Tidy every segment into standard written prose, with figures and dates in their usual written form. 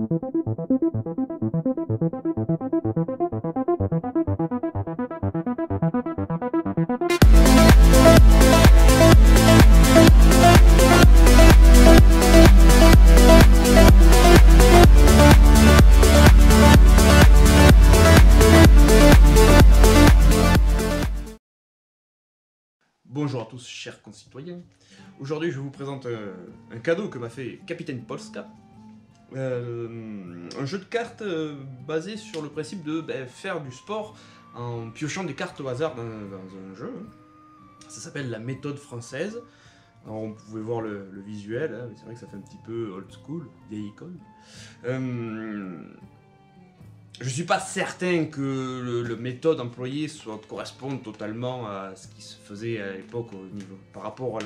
Bonjour à tous, chers concitoyens. Aujourd'hui, je vous présente un cadeau que m'a fait Capitaine Polska. Un jeu de cartes basé sur le principe de faire du sport en piochant des cartes au hasard dans un jeu. Ça s'appelle la méthode française. Alors, on pouvait voir le visuel, hein, mais c'est vrai que ça fait un petit peu old school, vieille école. Je suis pas certain que le méthode employée corresponde totalement à ce qui se faisait à l'époque par rapport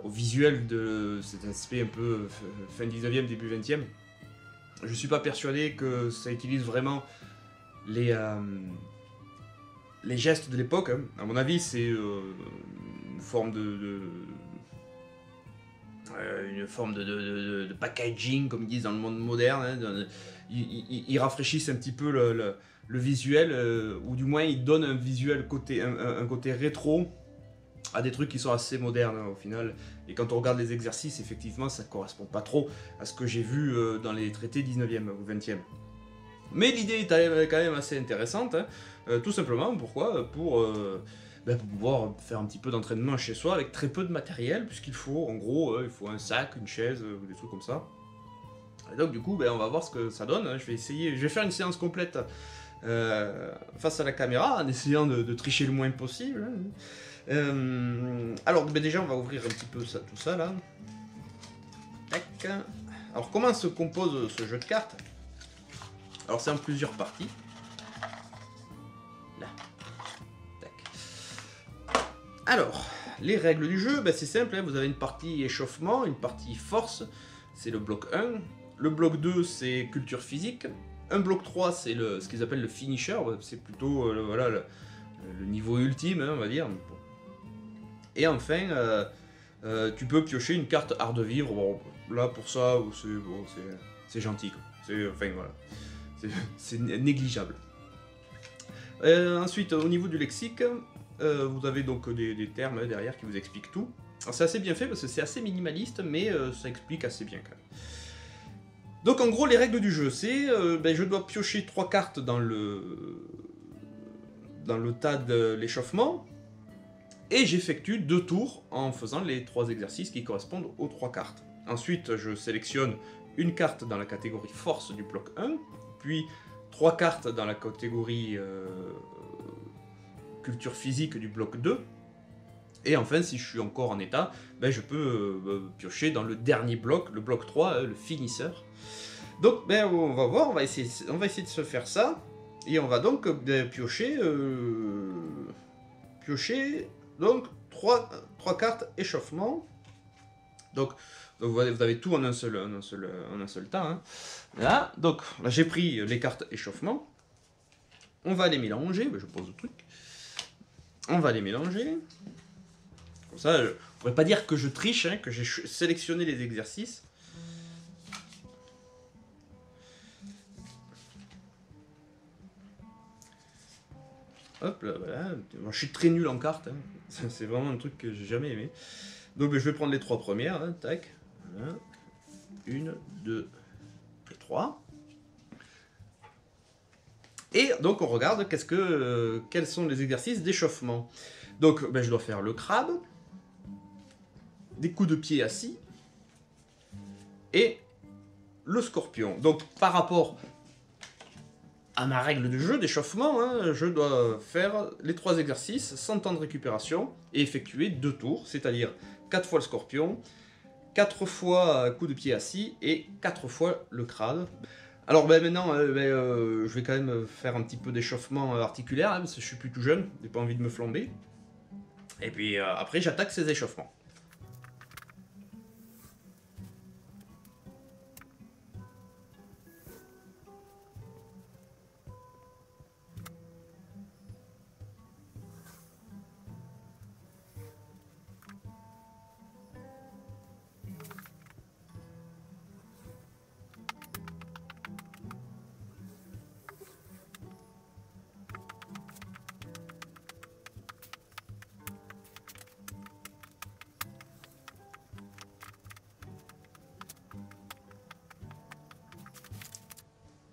au visuel de cet aspect un peu fin 19e, début 20e. Je suis pas persuadé que ça utilise vraiment les gestes de l'époque. Hein. À mon avis, c'est une forme de packaging, comme ils disent dans le monde moderne. Hein, ils rafraîchissent un petit peu le visuel, ou du moins ils donnent un visuel un côté rétro à des trucs qui sont assez modernes au final. Et quand on regarde les exercices, effectivement, ça correspond pas trop à ce que j'ai vu dans les traités 19e ou 20e. Mais l'idée est quand même assez intéressante, hein. Tout simplement, pourquoi pour pouvoir faire un petit peu d'entraînement chez soi avec très peu de matériel, puisqu'il faut, en gros, il faut un sac, une chaise, ou des trucs comme ça. Et donc du coup, on va voir ce que ça donne. Je vais faire une séance complète face à la caméra, en essayant de tricher le moins possible. Alors déjà, on va ouvrir un petit peu tout ça là. Tac. Alors comment se compose ce jeu de cartes? Alors c'est en plusieurs parties. Là. Tac. Alors, les règles du jeu, c'est simple, hein, vous avez une partie échauffement, une partie force, c'est le bloc 1. Le bloc 2, c'est culture physique. Un bloc 3, c'est ce qu'ils appellent le finisher, c'est plutôt voilà, le niveau ultime, hein, on va dire. Et enfin, tu peux piocher une carte art de vivre. Bon, là, pour ça, c'est gentil, quoi. Enfin, voilà. C'est négligeable. Ensuite, au niveau du lexique, vous avez donc des termes derrière qui vous expliquent tout. C'est assez bien fait parce que c'est assez minimaliste, mais ça explique assez bien quand même. Donc en gros, les règles du jeu, c'est je dois piocher 3 cartes dans le tas de l'échauffement, et j'effectue 2 tours en faisant les 3 exercices qui correspondent aux 3 cartes. Ensuite, je sélectionne une carte dans la catégorie force du bloc 1, puis 3 cartes dans la catégorie culture physique du bloc 2, et enfin, si je suis encore en état, je peux piocher dans le dernier bloc, le bloc 3, le finisseur. Donc, on va voir, on va essayer de se faire ça, et on va donc piocher donc 3 cartes échauffement. Donc vous avez tout en un seul temps. Hein. Là, donc là j'ai pris les cartes échauffement. On va les mélanger. Je pose le truc. On va les mélanger. Comme ça, je ne pourrais pas dire que je triche, hein, que j'ai sélectionné les exercices. Hop là, voilà. Moi, je suis très nul en cartes. Hein. C'est vraiment un truc que j'ai jamais aimé. Donc je vais prendre les 3 premières. Hein. Tac. Voilà. 1, 2 et 3. Et donc on regarde quels sont les exercices d'échauffement. Donc je dois faire le crabe, des coups de pied assis et le scorpion. Donc par rapport à ma règle de jeu d'échauffement, hein, je dois faire les 3 exercices sans temps de récupération et effectuer 2 tours, c'est-à-dire 4 fois le scorpion, 4 fois coup de pied assis et 4 fois le crabe. Alors maintenant, je vais quand même faire un petit peu d'échauffement articulaire, hein, parce que je suis plus tout jeune, j'ai pas envie de me flamber. Et puis après, j'attaque ces échauffements.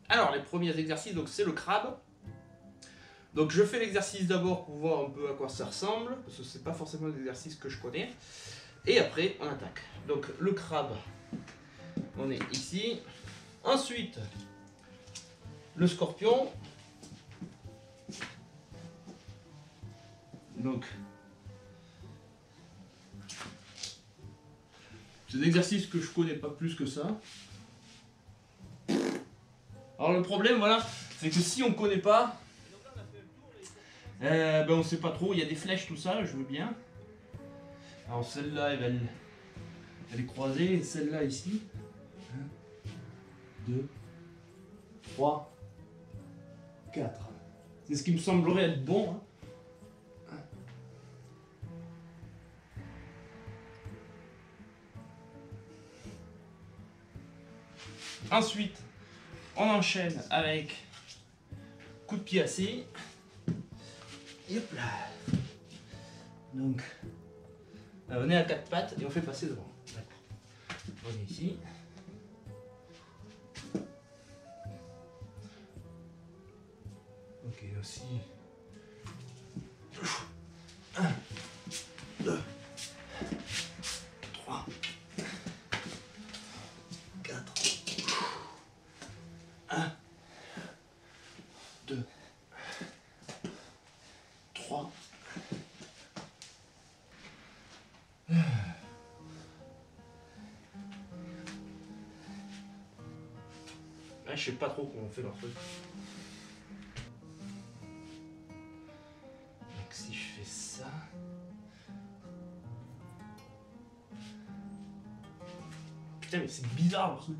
Alors, les premiers exercices, donc c'est le crabe. Donc je fais l'exercice d'abord pour voir un peu à quoi ça ressemble, parce que c'est pas forcément l'exercice que je connais. Et après, on attaque. Donc le crabe, on est ici. Ensuite, le scorpion. Donc, c'est un exercice que je connais pas plus que ça. Alors le problème, voilà, c'est que si on connaît pas, ben on sait pas trop. Il y a des flèches, tout ça, je veux bien. Alors celle-là, elle est croisée, et celle-là ici. 1, 2, 3, 4. C'est ce qui me semblerait être bon. Hein. Ensuite, on enchaîne avec coup de pied assis. Et hop là. Donc, on est à 4 pattes et on fait passer devant. On est ici. Ok, aussi. 1, 2, 3, 4. 1, 2, 3. Je sais pas trop comment on fait leur truc. Donc si je fais ça. Putain mais c'est bizarre leur truc.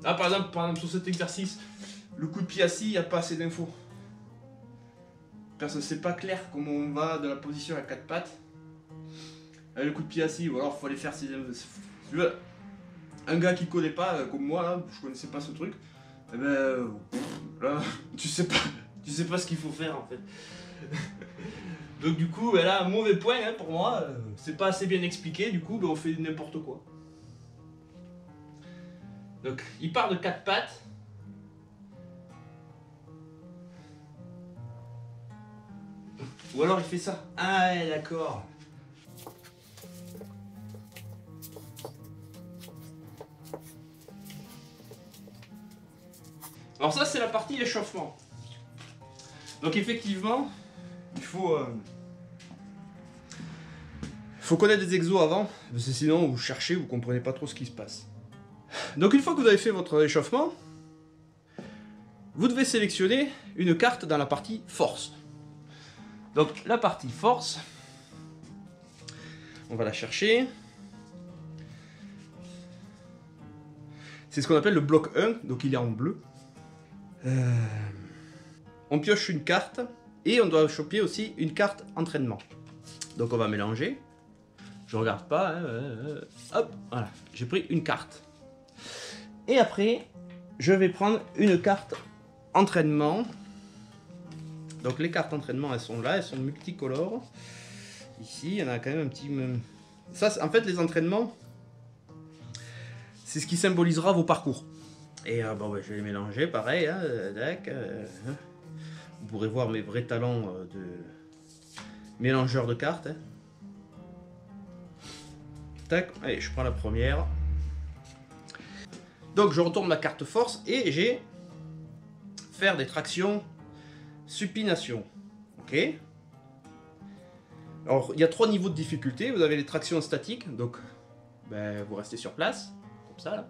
Ah par exemple sur cet exercice, le coup de pied assis, il n'y a pas assez d'infos. Parce que c'est pas clair comment on va de la position à 4 pattes. Le coup de pied assis, ou alors il faut aller faire ses... Un gars qui connaît pas, comme moi, là, je connaissais pas ce truc, eh ben, là, tu sais pas ce qu'il faut faire en fait. Donc du coup, elle a un mauvais point hein, pour moi, c'est pas assez bien expliqué, du coup, ben, on fait n'importe quoi. Donc, il part de 4 pattes. Ou alors il fait ça. Ah ouais, d'accord. Alors ça c'est la partie échauffement. Donc effectivement, il faut connaître des exos avant, parce que sinon vous cherchez, vous comprenez pas trop ce qui se passe. Donc une fois que vous avez fait votre échauffement, vous devez sélectionner une carte dans la partie force. Donc la partie force, on va la chercher. C'est ce qu'on appelle le bloc 1, donc il est en bleu. On pioche une carte et on doit choper aussi une carte entraînement. Donc on va mélanger. Je regarde pas. Hop, voilà. J'ai pris une carte. Et après, je vais prendre une carte entraînement. Donc les cartes entraînement, elles sont là, elles sont multicolores. Ici, il y en a quand même un petit... Ça, en fait, les entraînements, c'est ce qui symbolisera vos parcours. Et bon, je vais les mélanger, pareil. Hein, vous pourrez voir mes vrais talents de mélangeur de cartes. Hein. Tac, allez, je prends la première. Donc je retourne ma carte force et j'ai faire des tractions supination. Ok. Alors il y a 3 niveaux de difficulté. Vous avez les tractions statiques, donc ben, vous restez sur place, comme ça. Là.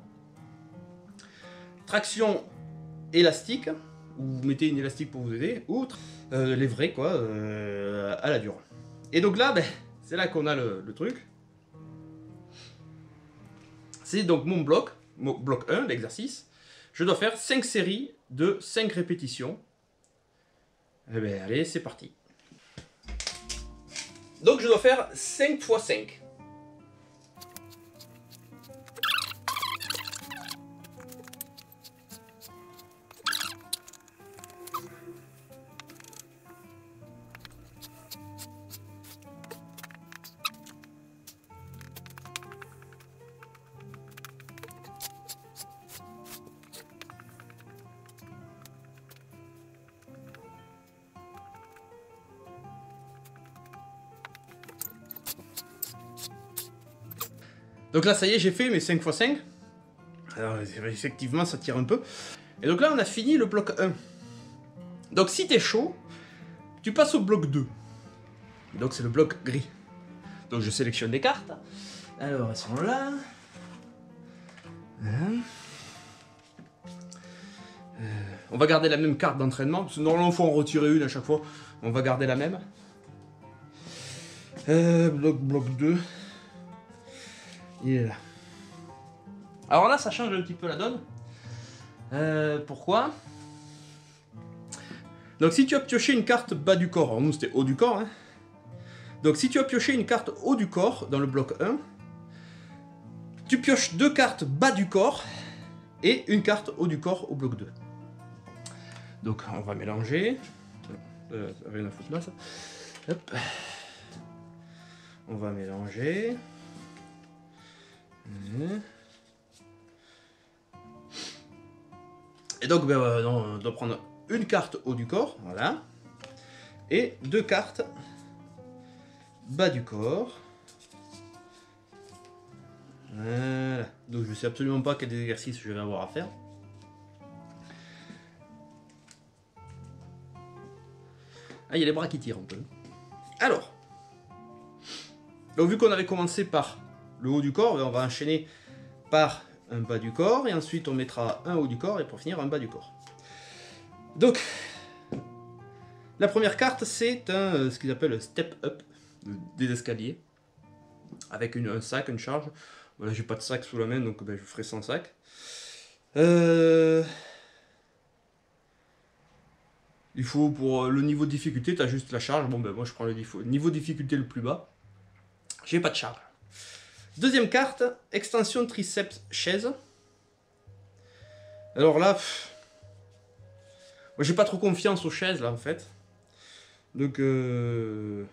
Traction élastique, où vous mettez une élastique pour vous aider, ou les vrais quoi, à la dure. Et donc là, ben, c'est là qu'on a le truc. C'est donc mon bloc 1, l'exercice. Je dois faire 5 séries de 5 répétitions. Eh bien, allez, c'est parti. Donc je dois faire 5 x 5. Donc là, ça y est, j'ai fait mes 5×5. Alors, effectivement, ça tire un peu. Et donc là, on a fini le bloc 1. Donc si t'es chaud, tu passes au bloc 2. Donc c'est le bloc gris. Donc je sélectionne des cartes. Alors, elles sont là. Voilà. On va garder la même carte d'entraînement, parce que normalement il faut en retirer une à chaque fois. On va garder la même. Bloc 2. Il est là. Alors là, ça change un petit peu la donne. Pourquoi? Donc si tu as pioché une carte bas du corps, alors nous c'était haut du corps, hein. Donc si tu as pioché une carte haut du corps dans le bloc 1, tu pioches 2 cartes bas du corps et une carte haut du corps au bloc 2. Donc on va mélanger. Rien à foutre là ça. Hop. On va mélanger. Et donc ben, on doit prendre une carte haut du corps, voilà. Et 2 cartes bas du corps. Voilà. Donc je sais absolument pas quel exercice je vais avoir à faire. Ah, il y a les bras qui tirent un peu. Alors. Donc vu qu'on avait commencé par le haut du corps, on va enchaîner par un bas du corps, et ensuite on mettra un haut du corps, et pour finir un bas du corps. Donc, la première carte, c'est ce qu'ils appellent un step up, des escaliers, avec un sac, une charge. Voilà, j'ai pas de sac sous la main, donc ben, je ferai sans sac. Il faut, pour le niveau de difficulté, tu as juste la charge. Bon ben moi je prends le niveau de difficulté le plus bas. J'ai pas de charge. Deuxième carte, extension triceps chaise. Alors là, moi j'ai pas trop confiance aux chaises là en fait. Donc je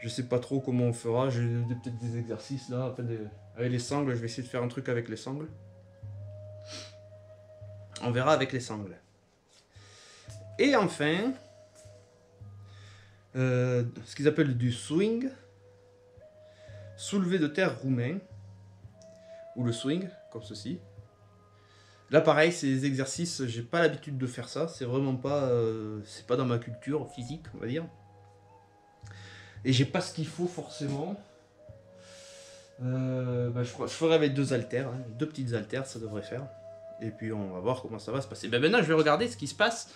sais pas trop comment on fera. J'ai peut-être des exercices là. Avec les sangles, je vais essayer de faire un truc avec les sangles. On verra avec les sangles. Et enfin, ce qu'ils appellent du swing. Soulevé de terre roumain. Ou le swing, comme ceci. Là pareil, ces exercices, j'ai pas l'habitude de faire ça. C'est vraiment pas, c'est pas dans ma culture physique, on va dire. Et j'ai pas ce qu'il faut forcément. Je ferai avec 2 haltères, hein. 2 petites haltères, ça devrait faire. Et puis on va voir comment ça va se passer. Ben maintenant je vais regarder ce qui se passe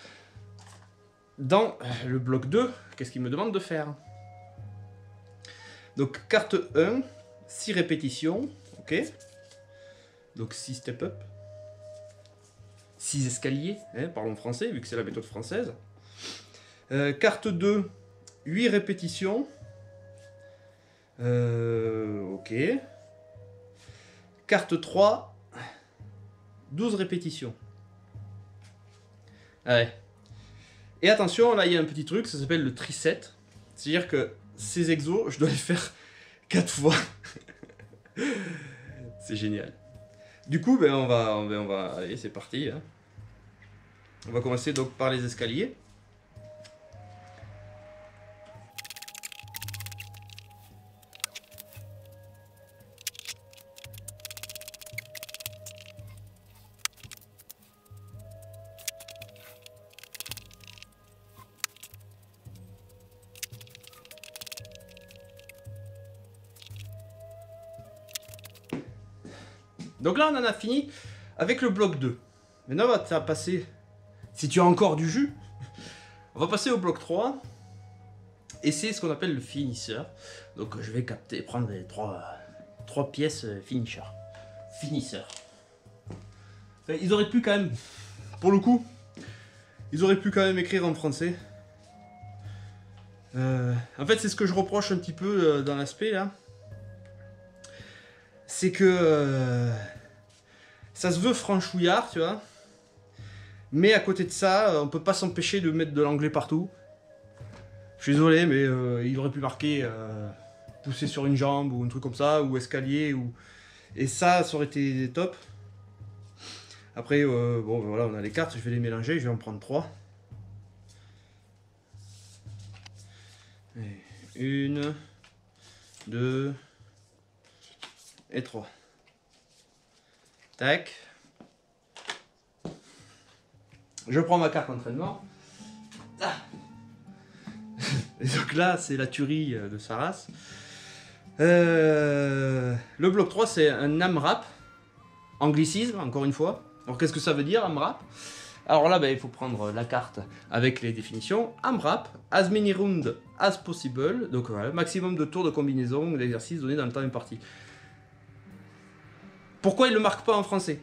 dans le bloc 2. Qu'est-ce qu'il me demande de faire? Donc carte 1, 6 répétitions, ok. Donc 6 step up. 6 escaliers, hein, parlons français, vu que c'est la méthode française. Carte 2, 8 répétitions. Ok. Carte 3, 12 répétitions. Ouais. Et attention, là il y a un petit truc, ça s'appelle le triset. C'est-à-dire que ces exos, je dois les faire 4 fois. C'est génial. Du coup, ben, on va... Allez, c'est parti. Hein. On va commencer donc par les escaliers. Donc là, on en a fini avec le bloc 2. Maintenant, on va passer, si tu as encore du jus, on va passer au bloc 3. Et c'est ce qu'on appelle le finisseur. Donc je vais prendre les 3 pièces finisher. Finisseur. Enfin, ils auraient pu quand même, pour le coup, ils auraient pu quand même écrire en français. En fait, c'est ce que je reproche un petit peu dans l'aspect là. C'est que ça se veut franchouillard, tu vois. Mais à côté de ça, on peut pas s'empêcher de mettre de l'anglais partout. Je suis désolé, mais il aurait pu marquer pousser sur une jambe ou un truc comme ça, ou escalier, ou... Et ça aurait été top. Après, bon, voilà, on a les cartes, je vais les mélanger, je vais en prendre 3. Et 1, 2, et 3. Tac. Je prends ma carte d'entraînement. Ah. Et donc là, c'est la tuerie de sa race. Le bloc 3, c'est un AMRAP. Anglicisme, encore une fois. Alors, qu'est-ce que ça veut dire, AMRAP? Alors là, il faut prendre la carte avec les définitions. AMRAP, as many rounds as possible. Donc voilà, maximum de tours de combinaison d'exercice donné dans le temps imparti. Pourquoi il ne le marque pas en français?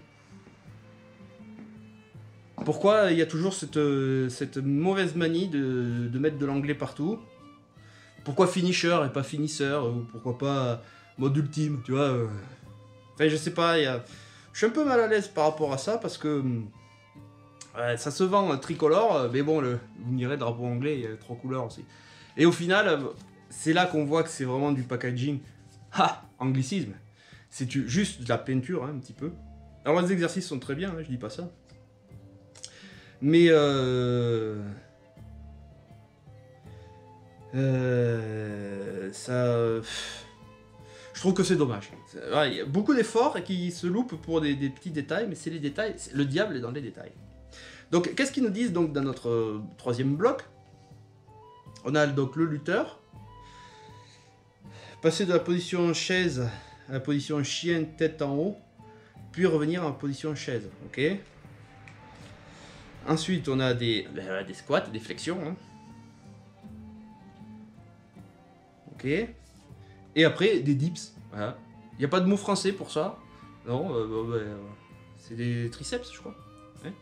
Pourquoi il y a toujours cette mauvaise manie de mettre de l'anglais partout? Pourquoi finisher et pas finisseur? Ou pourquoi pas mode ultime, tu vois? Enfin, je sais pas, je suis un peu mal à l'aise par rapport à ça parce que ça se vend tricolore, mais bon, vous me direz, drapeau anglais, il y a 3 couleurs aussi. Et au final, c'est là qu'on voit que c'est vraiment du packaging. Ah, anglicisme. C'est juste de la peinture, hein, un petit peu. Alors les exercices sont très bien, hein, je dis pas ça. Mais ça... Je trouve que c'est dommage. Il y a beaucoup d'efforts qui se loupent pour des petits détails, mais c'est les détails, le diable est dans les détails. Donc qu'est-ce qu'ils nous disent donc dans notre troisième bloc? On a donc le lutteur. Passer de la position chaise à la position chien tête en haut, puis revenir en position chaise. Ok. Ensuite, on a des squats, des flexions. Hein. Ok. Et après, des dips. Voilà. Il n'y a pas de mot français pour ça. Non, c'est des triceps, je crois. Ouais.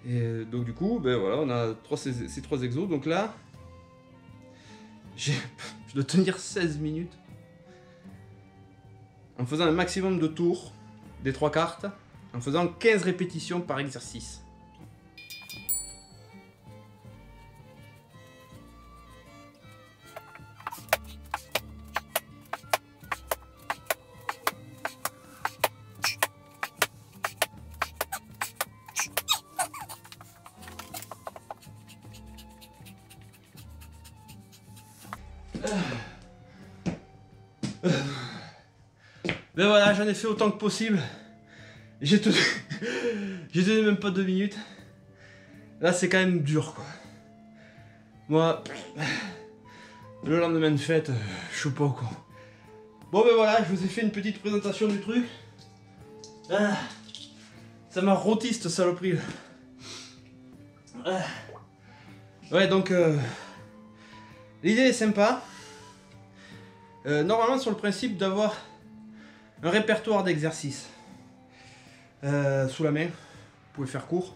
Et donc, du coup, voilà, on a ces 3 exos. Donc là, je dois tenir 16 minutes en faisant un maximum de tours des 3 cartes, en faisant 15 répétitions par exercice. Ben voilà, j'en ai fait autant que possible. J'ai tenu même pas 2 minutes. Là, c'est quand même dur, quoi. Moi, le lendemain de fête, je suis pas au courant. Bon, ben voilà, je vous ai fait une petite présentation du truc. Ah, ça m'a rôti cette saloperie. Ah. Ouais, donc, l'idée est sympa. Normalement, sur le principe d'avoir un répertoire d'exercices sous la main, vous pouvez faire court.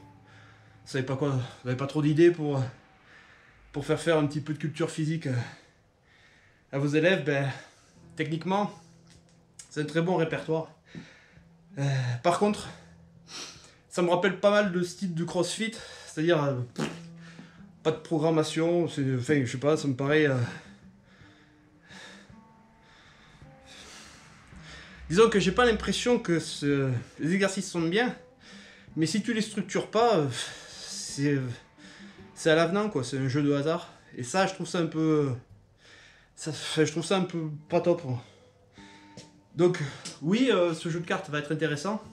Vous savez pas quoi, vous n'avez pas trop d'idées pour faire un petit peu de culture physique à vos élèves, techniquement, c'est un très bon répertoire. Par contre, ça me rappelle pas mal de style du CrossFit, c'est-à-dire pas de programmation, enfin, je sais pas, ça me paraît... Disons que j'ai pas l'impression que les exercices sont bien, mais si tu les structures pas, c'est à l'avenant, quoi. C'est un jeu de hasard. Et ça, je trouve ça un peu... je trouve ça un peu pas top. Donc, oui, ce jeu de cartes va être intéressant,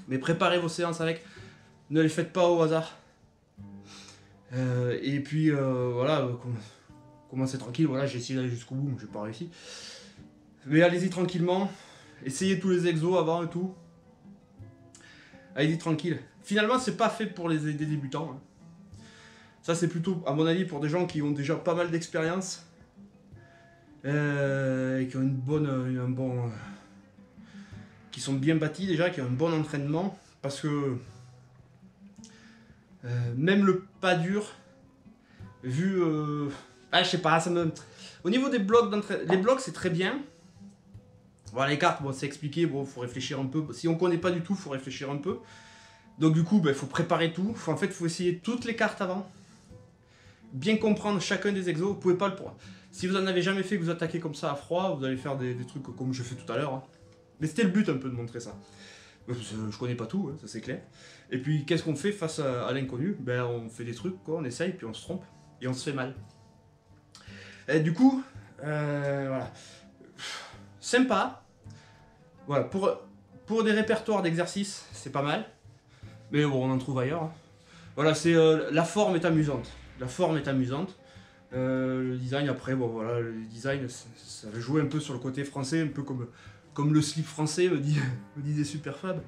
mais préparez vos séances avec. Ne les faites pas au hasard. Et puis, voilà, commencez tranquille. Voilà, j'ai essayé d'aller jusqu'au bout, mais j'ai pas réussi. Mais allez-y tranquillement. Essayez tous les exos avant et tout. Allez-y tranquille. Finalement, c'est pas fait pour des débutants. Hein. Ça, c'est plutôt, à mon avis, pour des gens qui ont déjà pas mal d'expérience. Et qui ont qui sont bien bâtis déjà, qui ont un bon entraînement. Parce que même le pas dur, vu... je sais pas, au niveau des blocs d'entraînement, les blocs, c'est très bien. Voilà, les cartes, bon, c'est expliqué, bon, faut réfléchir un peu. Si on connaît pas du tout, faut réfléchir un peu. Donc du coup, faut préparer tout. En fait, faut essayer toutes les cartes avant. Bien comprendre chacun des exos. Vous pouvez pas le... Si vous en avez jamais fait, que vous attaquez comme ça à froid, vous allez faire des trucs comme je fais tout à l'heure. Hein. Mais c'était le but un peu de montrer ça. Je connais pas tout, hein, ça c'est clair. Et puis, qu'est-ce qu'on fait face à l'inconnu? On fait des trucs, quoi, on essaye, puis on se trompe. Et on se fait mal. Et du coup, voilà. Sympa. Voilà, pour des répertoires d'exercices, c'est pas mal. Mais bon, on en trouve ailleurs. Hein. Voilà, c'est la forme est amusante. La forme est amusante. Le design, après, bon voilà, le design, ça va jouer un peu sur le côté français, un peu comme le slip français, me disait Superfab.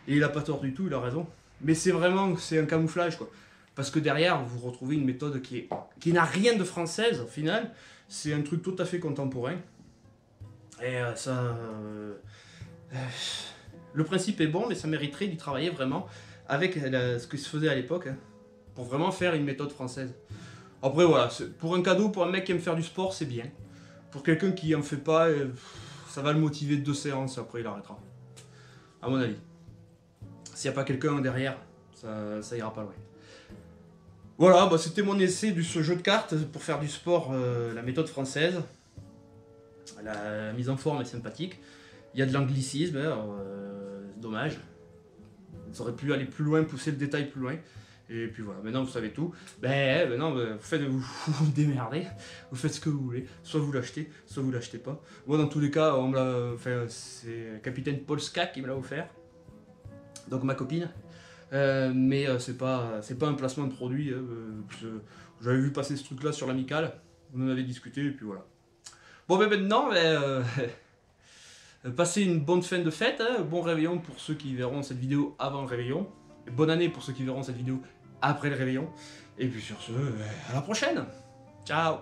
Et il a pas tort du tout, il a raison. Mais c'est vraiment, c'est un camouflage, quoi. Parce que derrière, vous retrouvez une méthode qui n'a rien de française, au final. C'est un truc tout à fait contemporain. Et le principe est bon, mais ça mériterait d'y travailler vraiment avec ce que se faisait à l'époque, hein, pour vraiment faire une méthode française. Après voilà, pour un cadeau, pour un mec qui aime faire du sport, c'est bien. Pour quelqu'un qui en fait pas, ça va le motiver 2 séances, après il arrêtera. À mon avis. S'il n'y a pas quelqu'un derrière, ça ira pas loin. Voilà, bah, c'était mon essai de ce jeu de cartes pour faire du sport, la méthode française. La mise en forme est sympathique. Il y a de l'anglicisme, dommage. Vous auriez pu aller plus loin, pousser le détail plus loin. Et puis voilà, maintenant vous savez tout. Maintenant vous vous démerdez, vous faites ce que vous voulez. Soit vous l'achetez, soit vous l'achetez pas. Moi dans tous les cas, c'est Capitaine Polska qui me l'a offert. Donc ma copine. Mais c'est pas un placement de produit. J'avais vu passer ce truc là sur l'amicale. On en avait discuté et puis voilà. Bon maintenant, passez une bonne fin de fête, hein, bon réveillon pour ceux qui verront cette vidéo avant le réveillon. Et bonne année pour ceux qui verront cette vidéo après le réveillon. Et puis sur ce, à la prochaine. Ciao.